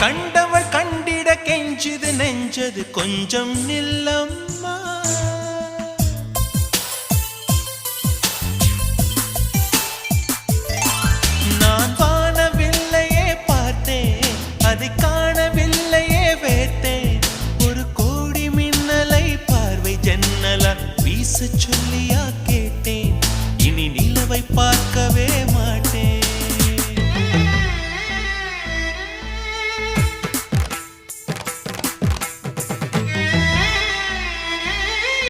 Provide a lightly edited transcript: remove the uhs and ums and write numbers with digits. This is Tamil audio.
கண்டவள் கண்டிட கெஞ்சுது நெஞ்சது கொஞ்சம் நில்லம்மா. நான் வானவில்லையே பார்த்தேன், அதை காணவில்லையே வேத்தேன். ஒரு கோடி மின்னலை பார்வை ஜன்னலா வீச சொல்லியா கேட்டேன். இனி நிலவை பார்க்கவே